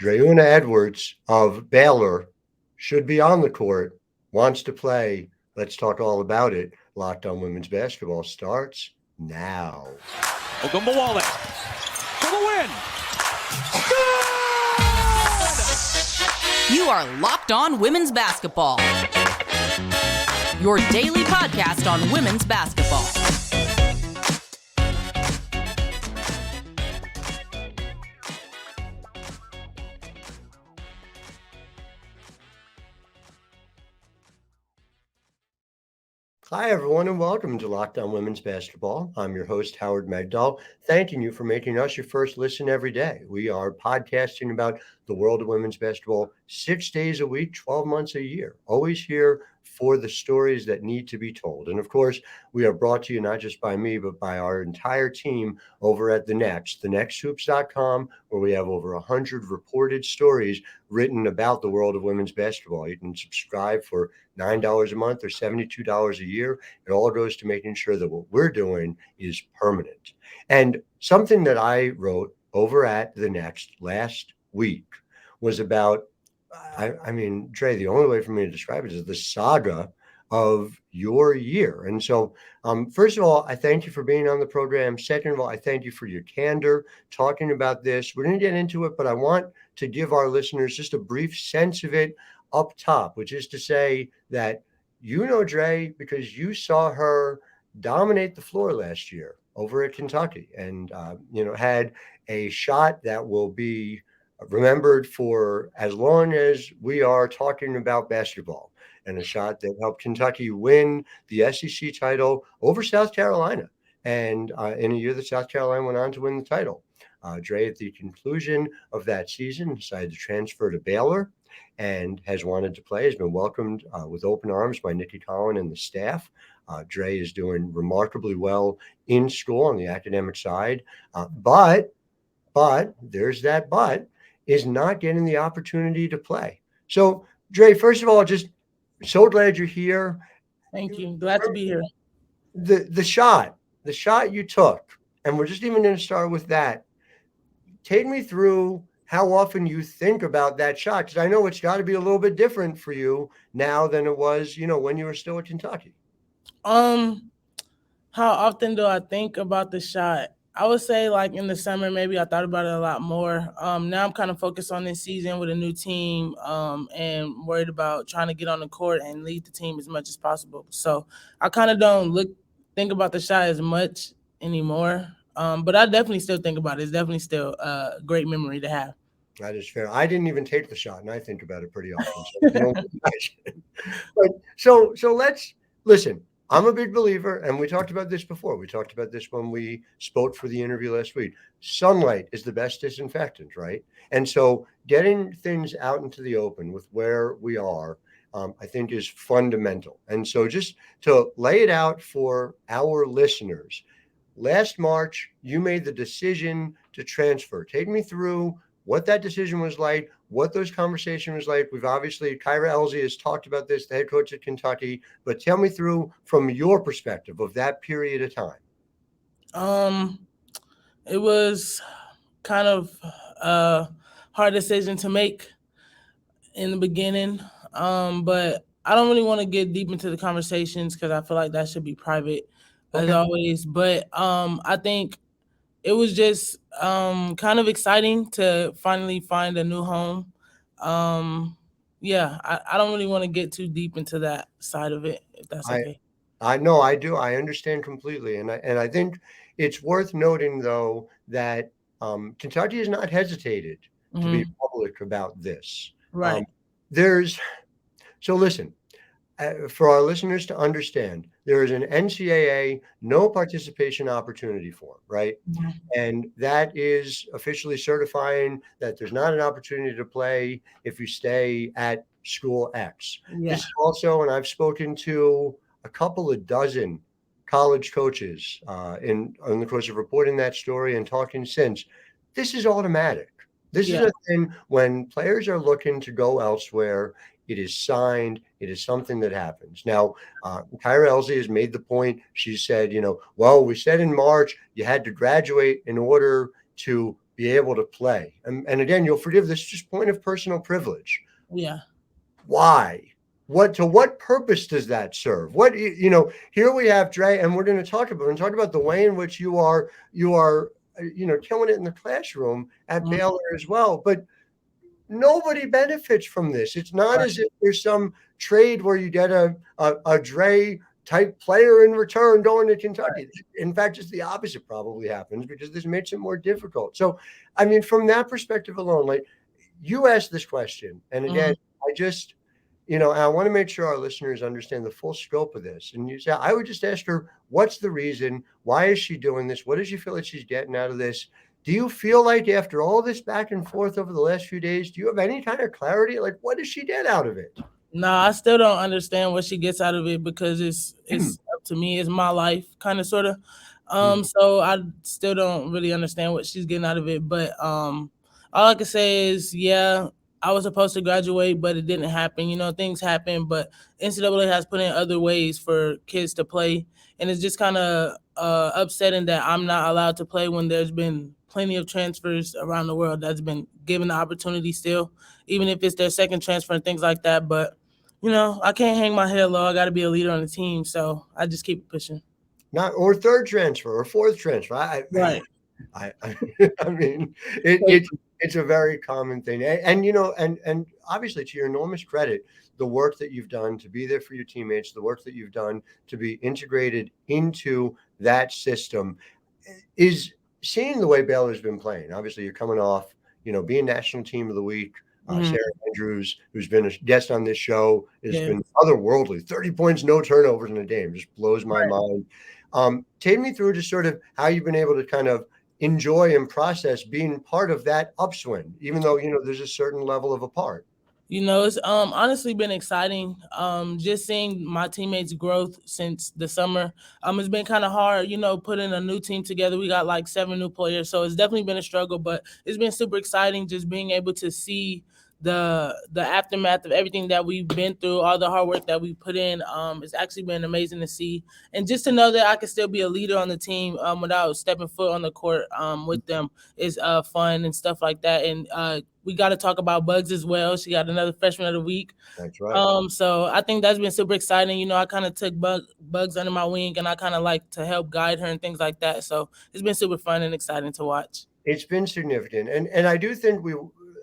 Dre'Una Edwards of Baylor should be on the court, wants to play. Let's talk all about it. Locked On Women's Basketball starts now. Ogunbowale for the win. You are Locked On Women's Basketball, your daily podcast on women's basketball. Hi, everyone, and welcome to Locked On Women's Basketball. I'm your host, Howard Megdal, thanking you for making us your first listen every day. We are podcasting about the world of women's basketball 6 days a week, 12 months a year, always here for the stories that need to be told. And of course, we are brought to you not just by me, but by our entire team over at thenexthoops.com, where we have over 100 reported stories written about the world of women's basketball. You can subscribe for $9 a month or $72 a year. It all goes to making sure that what we're doing is permanent. And something that I wrote over at The Next last week was about, I mean, Dre, the only way for me to describe it is the saga of your year. And so, first of all, I thank you for being on the program. Second of all, I thank you for your candor talking about this. We're going to get into it, but I want to give our listeners just a brief sense of it up top, which is to say that you know Dre because you saw her dominate the floor last year over at Kentucky and, had a shot that will be remembered for as long as we are talking about basketball, and a shot that helped Kentucky win the SEC title over South Carolina. And in a year that South Carolina went on to win the title. Dre, at the conclusion of that season, decided to transfer to Baylor and has wanted to play, has been welcomed with open arms by Nicki Collen and the staff. Dre is doing remarkably well in school on the academic side, but there's that but, is not getting the opportunity to play. So, Dre, first of all, just so glad you're here. Thank you. Glad to be here. The shot you took, and we're just even going to start with that. Take me through how often you think about that shot, because I know it's got to be a little bit different for you now than it was, when you were still at Kentucky. How often do I think about the shot? I would say like in the summer, maybe I thought about it a lot more. Now I'm kind of focused on this season with a new team and worried about trying to get on the court and lead the team as much as possible. So I kind of don't think about the shot as much anymore. But I definitely still think about it. It's definitely still a great memory to have. That is fair. I didn't even take the shot, and I think about it pretty often. So let's listen. I'm a big believer, and we talked about this before. We talked about this when we spoke for the interview last week. Sunlight is the best disinfectant, right? And so getting things out into the open with where we are, I think is fundamental. And so just to lay it out for our listeners, last March, you made the decision to transfer. Take me through what that decision was like, what those conversations was like. We've obviously, Kyra Elzy has talked about this, the head coach at Kentucky, but tell me through from your perspective of that period of time. It was kind of a hard decision to make in the beginning, but I don't really want to get deep into the conversations because I feel like that should be private as always. But I think it was just kind of exciting to finally find a new home. I don't really want to get too deep into that side of it, if that's okay. I know I do. I understand completely. And I think it's worth noting, though, that Kentucky has not hesitated to be public about this. Right. So listen, for our listeners to understand, there is an NCAA no participation opportunity form, right? Mm-hmm. And that is officially certifying that there's not an opportunity to play if you stay at school X. Yeah. This is also, and I've spoken to a couple of dozen college coaches in the course of reporting that story and talking since, this is automatic. This is a thing when players are looking to go elsewhere. It is signed. It is something that happens. Now, Kyra Elzy has made the point. She said, well, we said in March you had to graduate in order to be able to play. And again, you'll forgive this, just point of personal privilege. Yeah. Why? What purpose does that serve? Here we have Dre, and we're going to talk about the way in which you are killing it in the classroom at Baylor as well. But nobody benefits from this. It's not as if there's some trade where you get a Dre type player in return going to Kentucky. In fact, it's the opposite probably happens because this makes it more difficult. So, I mean, from that perspective alone, like you asked this question, and again, I want to make sure our listeners understand the full scope of this. And you say, I would just ask her, what's the reason? Why is she doing this? What does she feel like she's getting out of this? Do you feel like after all this back and forth over the last few days, do you have any kind of clarity? Like, what does she get out of it? No, I still don't understand what she gets out of it because it's up to me. It's my life, kind of, sort of. So I still don't really understand what she's getting out of it. But all I can say is, yeah, I was supposed to graduate, but it didn't happen. You know, things happen, but NCAA has put in other ways for kids to play. And it's just kind of upsetting that I'm not allowed to play when there's been plenty of transfers around the world that's been given the opportunity still, even if it's their second transfer and things like that. But, I can't hang my head low. I got to be a leader on the team. So I just keep pushing. Or third transfer or fourth transfer. Right. I mean, it's a very common thing. And obviously, to your enormous credit, the work that you've done to be there for your teammates, the work that you've done to be integrated into that system is seeing the way Baylor's been playing. Obviously, you're coming off, being National Team of the Week. Sarah Andrews, who's been a guest on this show, has been otherworldly. 30 points, no turnovers in a game. Just blows my mind. Take me through just sort of how you've been able to kind of enjoy and process being part of that upswing, even though, there's a certain level of apart. It's honestly been exciting. Just seeing my teammates' growth since the summer. It's been kind of hard, putting a new team together. We got like 7 new players, so it's definitely been a struggle, but it's been super exciting just being able to see the aftermath of everything that we've been through, all the hard work that we put in. It's actually been amazing to see, and just to know that I can still be a leader on the team without stepping foot on the court with them is fun and stuff like that. And we got to talk about Bugs as well. She got another freshman of the week. That's right. So I think that's been super exciting. I kind of took Bugs under my wing, and I kind of like to help guide her and things like that. So it's been super fun and exciting to watch. It's been significant, and I do think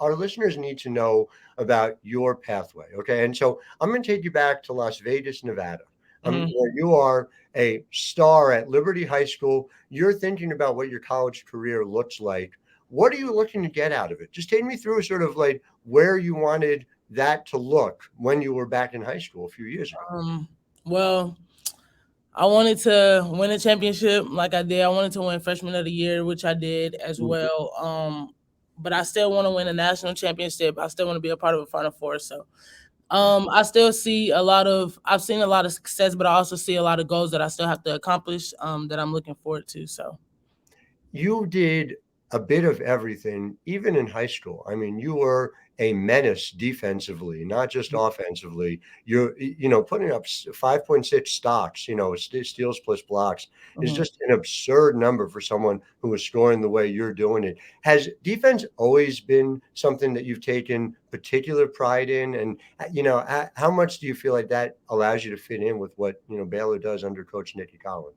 our listeners need to know about your pathway. Okay. And so I'm going to take you back to Las Vegas, Nevada, where you are a star at Liberty High School. You're thinking about what your college career looks like. What are you looking to get out of it? Just take me through sort of like where you wanted that to look when you were back in high school a few years ago. Well, I wanted to win a championship like I did. I wanted to win Freshman of the Year, which I did as well. But I still want to win a national championship. I still want to be a part of a Final Four. So I still see I've seen a lot of success, but I also see a lot of goals that I still have to accomplish that I'm looking forward to. So you did a bit of everything, even in high school. I mean, you were a menace defensively, not just offensively. You're, putting up 5.6 stocks, steals plus blocks is just an absurd number for someone who is scoring the way you're doing it. Has defense always been something that you've taken particular pride in? And, how much do you feel like that allows you to fit in with what, Baylor does under Coach Nicki Collen?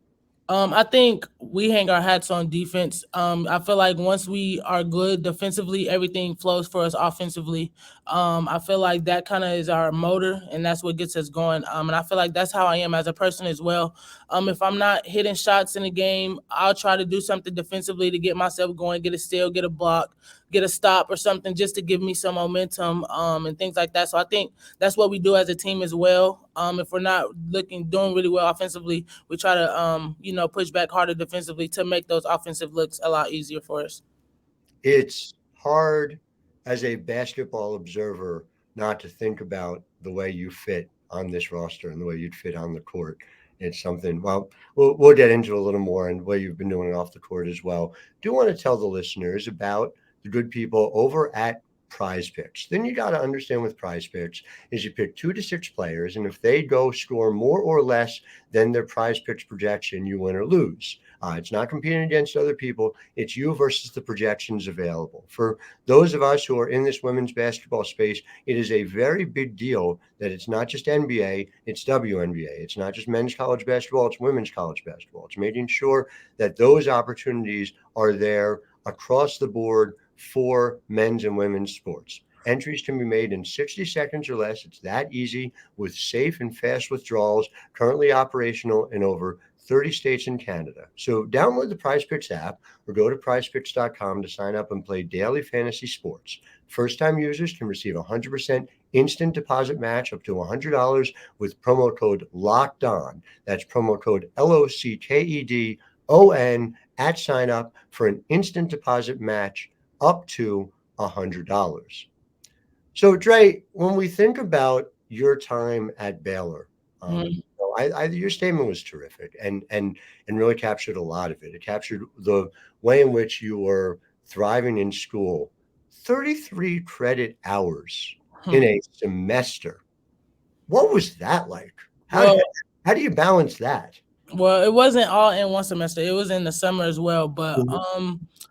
I think we hang our hats on defense. I feel like once we are good defensively, everything flows for us offensively. I feel like that kind of is our motor, and that's what gets us going. And I feel like that's how I am as a person as well. If I'm not hitting shots in a game, I'll try to do something defensively to get myself going, get a steal, get a block, get a stop or something just to give me some momentum and things like that. So I think that's what we do as a team as well. If we're not doing really well offensively, we try to, push back harder defensively to make those offensive looks a lot easier for us. It's hard as a basketball observer not to think about the way you fit on this roster and the way you'd fit on the court. It's something, we'll get into a little more and the way you've been doing it off the court as well. Do want to tell the listeners about the good people over at Prize Picks. Then you got to understand with Prize Picks is you pick 2 to 6 players, and if they go score more or less than their Prize Picks projection, you win or lose. It's not competing against other people. It's you versus the projections available. For those of us who are in this women's basketball space, it is a very big deal that it's not just NBA, it's WNBA. It's not just men's college basketball, it's women's college basketball. It's making sure that those opportunities are there across the board for men's and women's sports. Entries can be made in 60 seconds or less. It's that easy with safe and fast withdrawals, currently operational in over 30 states and Canada. So download the PrizePicks app or go to prizepicks.com to sign up and play daily fantasy sports. First-time users can receive a 100% instant deposit match up to $100 with promo code LOCKED ON. That's promo code LOCKEDON at sign up for an instant deposit match up to $100. So, Dre, when we think about your time at Baylor, your statement was terrific and really captured a lot of it. It captured the way in which you were thriving in school. 33 credit hours in a semester. What was that like? How do you balance that? Well, it wasn't all in one semester. It was in the summer as well. But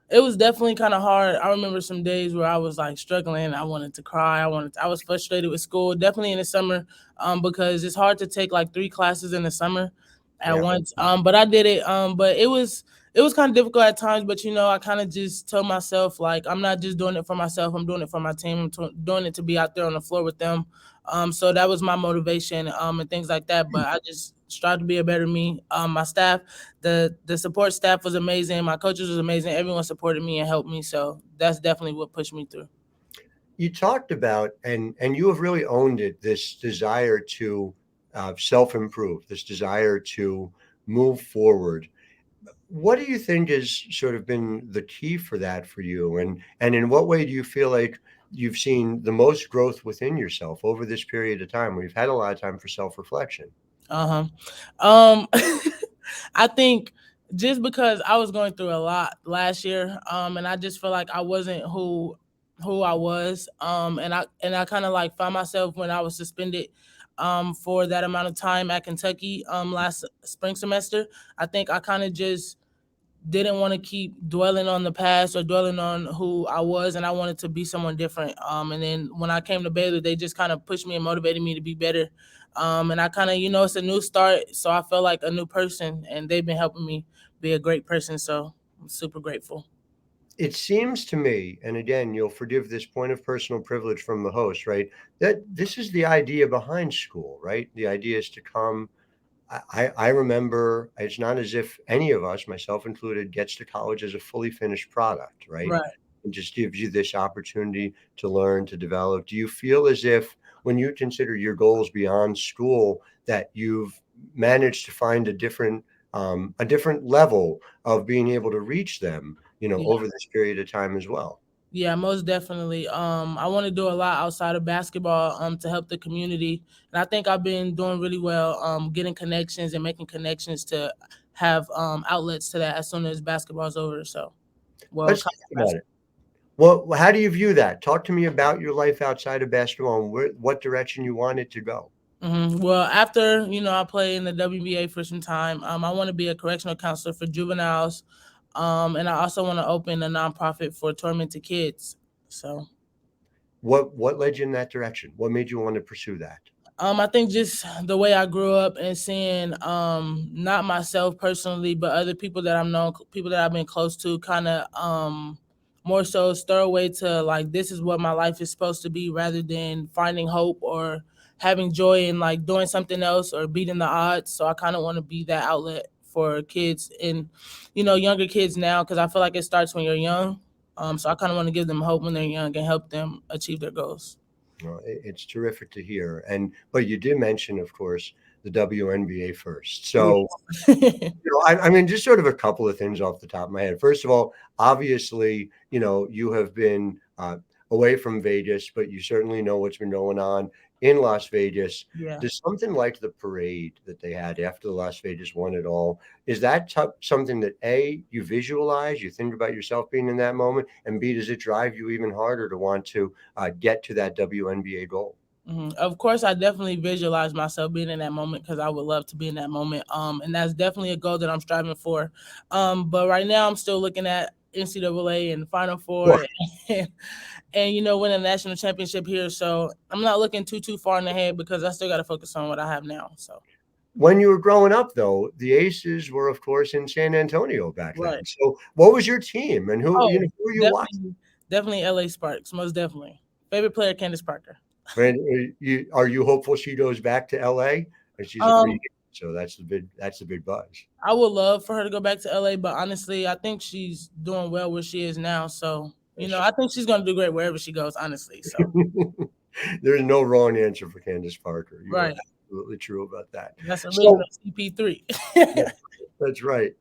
it was definitely kind of hard. I remember some days where I was like struggling. I wanted to cry. I was frustrated with school, definitely in the summer, because it's hard to take like 3 classes in the summer at once. But I did it. But it was kind of difficult at times. But I kind of just told myself, like, I'm not just doing it for myself. I'm doing it for my team. I'm doing it to be out there on the floor with them. So that was my motivation and things like that. But I just strive to be a better me. My staff, the support staff was amazing. My coaches was amazing. Everyone supported me and helped me. So that's definitely what pushed me through. You talked about, and you have really owned it, this desire to self-improve, this desire to move forward. What do you think has sort of been the key for that for you? And in what way do you feel like you've seen the most growth within yourself over this period of time where you've had a lot of time for self-reflection? I think just because I was going through a lot last year, and I just feel like I wasn't who I was, and I kind of like found myself when I was suspended for that amount of time at Kentucky last spring semester. I think I kind of just didn't want to keep dwelling on the past or dwelling on who I was, and I wanted to be someone different. And then when I came to Baylor, they just kind of pushed me and motivated me to be better. And I kind of, it's a new start, so I felt like a new person, and they've been helping me be a great person. So I'm super grateful. It seems to me, and again, you'll forgive this point of personal privilege from the host, right, that this is the idea behind school, right? The idea is to come. I remember it's not as if any of us, myself included, gets to college as a fully finished product, right? Right. It just gives you this opportunity to learn, to develop. Do you feel as if when you consider your goals beyond school that you've managed to find a different level of being able to reach them, over this period of time as well? Yeah, most definitely. I want to do a lot outside of basketball to help the community. And I think I've been doing really well getting connections and making connections to have outlets to that as soon as basketball's over. So, Let's talk about it. Well, how do you view that? Talk to me about your life outside of basketball and what direction you want it to go. Well, after, I play in the WNBA for some time, I want to be a correctional counselor for juveniles. And I also want to open a nonprofit for tormented kids. So what led you in that direction? What made you want to pursue that? I think just the way I grew up and seeing not myself personally, but other people that I've known, people that I've been close to, kind of more so stir away to like, this is what my life is supposed to be, rather than finding hope or having joy in like doing something else or beating the odds. So I kind of want to be that outlet for kids and, younger kids now, because I feel like it starts when you're young. So I kind of want to give them hope when they're young and help them achieve their goals. Well, it's terrific to hear. But you did mention, of course, the WNBA first. So, I mean, just sort of a couple of things off the top of my head. First of all, obviously, you have been away from Vegas, but you certainly know what's been going on in Las Vegas. Yeah. Does something like the parade that they had after the Las Vegas won it all, is that something that A, you visualize, you think about yourself being in that moment, and B, does it drive you even harder to want to get to that WNBA goal? Of course, I definitely visualize myself being in that moment because I would love to be in that moment. And that's definitely a goal that I'm striving for. But right now, I'm still looking at NCAA and Final Four, Sure. and winning a national championship here. So I'm not looking too far in ahead because I still got to focus on what I have now. So When you were growing up, though, the Aces were, of course, in San Antonio back then. right. So what was your team and who, Oh, who were you watching? definitely LA Sparks, most definitely. Favorite player, Candace Parker. And are you hopeful she goes back to LA? And she's a free Um, agent, so that's the big buzz. I would love for her to go back to LA, but honestly, I think she's doing well where she is now. So, I think she's gonna do great wherever she goes, honestly. So There's no wrong answer for Candace Parker. You are right. absolutely true about that. That's So original CP3. that's right.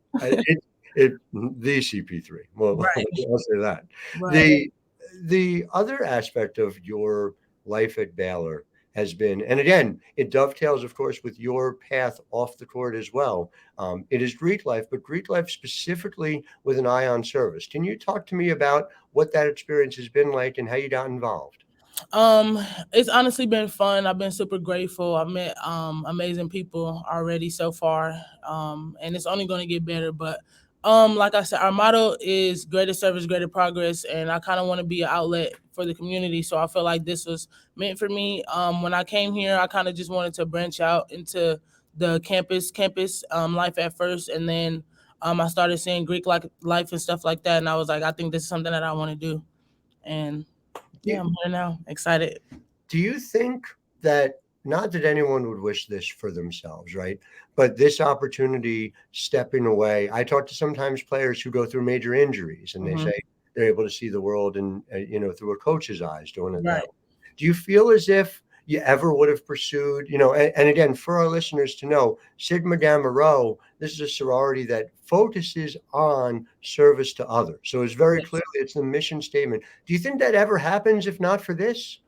The CP3. Well, Right. I'll say that. Right. The other aspect of your life at Baylor has been, and again, it dovetails, of course, with your path off the court as well. It is Greek life, but Greek life specifically with an eye on service. Can you talk to me about what that experience has been like and how you got involved? Um, it's honestly been fun. I've been super grateful. I've met amazing people already so far. And it's only gonna get better. But like I said, our motto is greater service, greater progress, and I kind of want to be an outlet for the community. So I feel like this was meant for me. When I came here, I kind of just wanted to branch out into the campus life at first, and then I started seeing Greek life and stuff like that, and I was like, I think this is something that I want to do. And yeah, I'm here now. Excited. Do you think that, not that anyone would wish this for themselves, right? But this opportunity stepping away, I talk to sometimes players who go through major injuries and they Mhm. say they're able to see the world and, through a coach's eyes doing it that Right. way. Do you feel as if you ever would have pursued, and again, for our listeners to know, Sigma Gamma Rho, this is a sorority that focuses on service to others. So it's very Yes. clearly, it's the mission statement. Do you think that ever happens if not for this?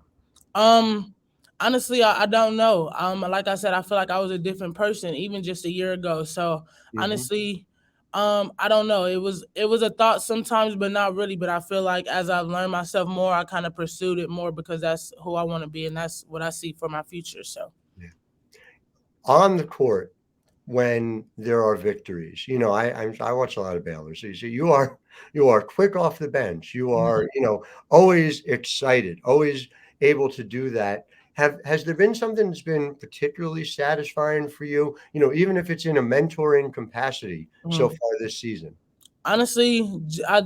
Um, honestly, I don't know. Like I said, I feel like I was a different person even just a year ago. So Mhm. honestly, I don't know. It was a thought sometimes, but not really. But I feel like as I've learned myself more, I kind of pursued it more because that's who I want to be and that's what I see for my future. So Yeah. On the court, when there are victories, I watch a lot of Baylor. So you are quick off the bench. You mhm. are, always excited, always able to do that. Has there been something that's been particularly satisfying for you? Even if it's in a mentoring capacity so Mhm. far this season. Honestly,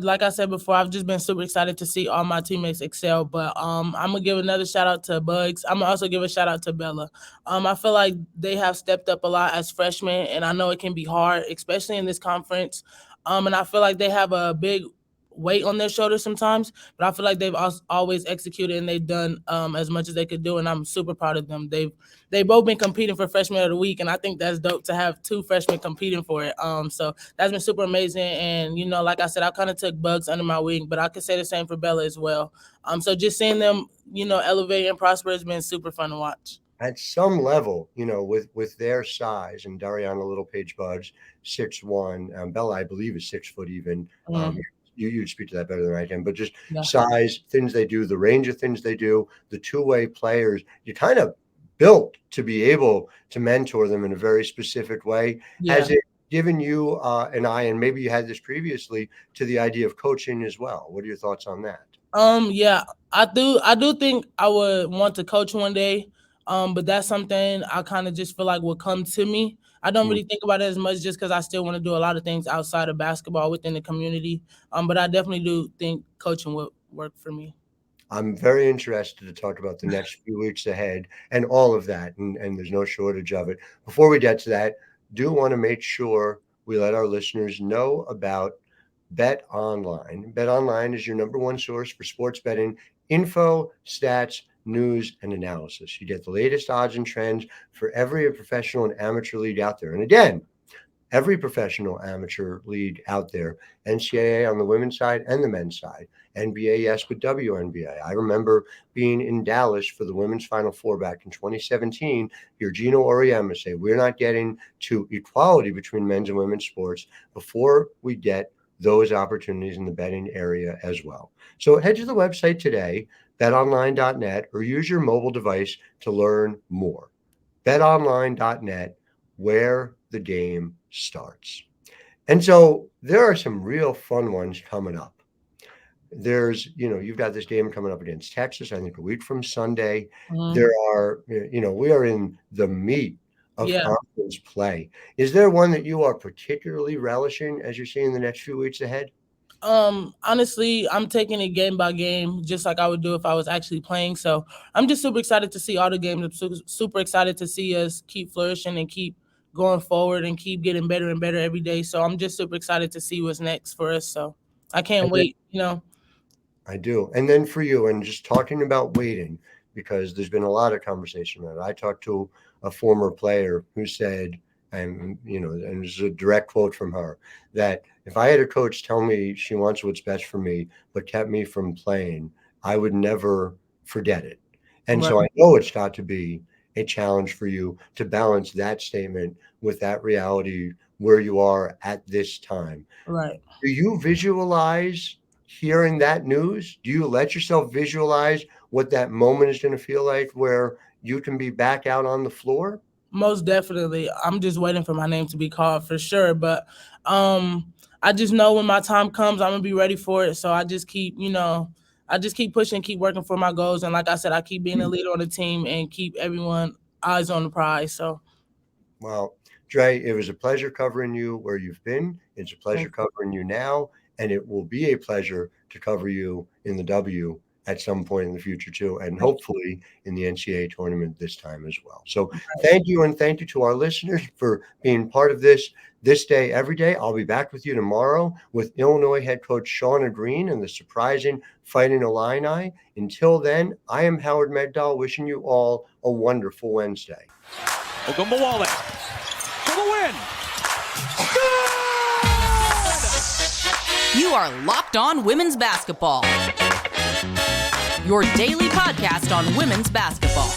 like I said before, I've just been super excited to see all my teammates excel. But I'm gonna give another shout out to Bugs. I'm gonna also give a shout out to Bella. I feel like they have stepped up a lot as freshmen, and I know it can be hard, especially in this conference. And I feel like they have a big weight on their shoulders sometimes, but I feel like they've always executed and they've done as much as they could do, and I'm super proud of them. They've both been competing for freshman of the week, and I think that's dope to have two freshmen competing for it. So that's been super amazing. And like I said, I kind of took Bugs under my wing, but I could say the same for Bella as well. So just seeing them, elevate and prosper has been super fun to watch. At some level, with their size, and Dariana Littlepage Bugs, 6'1", Bella, I believe, is 6 foot even. Mhm. You'd speak to that better than I can, but just Yeah. size, things they do, the range of things they do, the two-way players, you kind of built to be able to mentor them in a very specific way. Yeah. Has it given you an eye, and maybe you had this previously, to the idea of coaching as well? What are your thoughts on that? Yeah, I do think I would want to coach one day. But that's something I kind of just feel like will come to me. I don't Hmm. really think about it as much just because I still want to do a lot of things outside of basketball within the community. But I definitely do think coaching would work for me. I'm very interested to talk about the next few weeks ahead and all of that, and there's no shortage of it. Before we get to that, do want to make sure we let our listeners know about Bet Online. Bet Online is your number one source for sports betting info, stats, news, and analysis. You get the latest odds and trends for every professional and amateur league out there. And again, every professional amateur league out there, NCAA on the women's side and the men's side, NBA, yes, but WNBA. I remember being in Dallas for the women's Final Four back in 2017. Your Gino Auriemma say, we're not getting to equality between men's and women's sports before we get those opportunities in the betting area as well. So head to the website today, betonline.net, or use your mobile device to learn more. betonline.net, where the game starts. And so there are some real fun ones coming up. There's, you've got this game coming up against Texas, I think a week from Sunday. Mhm. There are, we are in the meat of Yeah. conference play. Is there one that you are particularly relishing as you're seeing the next few weeks ahead? Honestly, I'm taking it game by game, just like I would do if I was actually playing. So I'm just super excited to see all the games. I'm super excited to see us keep flourishing and keep going forward and keep getting better and better every day. So I'm just super excited to see what's next for us. So I can't wait, I do. And then for you, and just talking about waiting, because there's been a lot of conversation on it. I talked to a former player who said, and there's a direct quote from her, that if I had a coach tell me she wants what's best for me, but kept me from playing, I would never forget it. And so I know it's got to be a challenge for you to balance that statement with that reality where you are at this time. Right. Do you visualize hearing that news? Do you let yourself visualize what that moment is going to feel like where you can be back out on the floor? Most definitely. I'm just waiting for my name to be called for sure. But I just know when my time comes, I'm gonna be ready for it. So I just keep, pushing, keep working for my goals. And like I said, I keep being a leader on the team and keep everyone eyes on the prize. So Well, Dre, it was a pleasure covering you where you've been. It's a pleasure covering you now. And it will be a pleasure to cover you in the W at some point in the future too, and hopefully in the NCAA tournament this time as well. So thank you, and thank you to our listeners for being part of this day, every day. I'll be back with you tomorrow with Illinois head coach Shauna Green and the surprising Fighting Illini. Until then, I am Howard Megdal, wishing you all a wonderful Wednesday. Ogunbowale for the win. You are Locked On Women's Basketball, your daily podcast on women's basketball.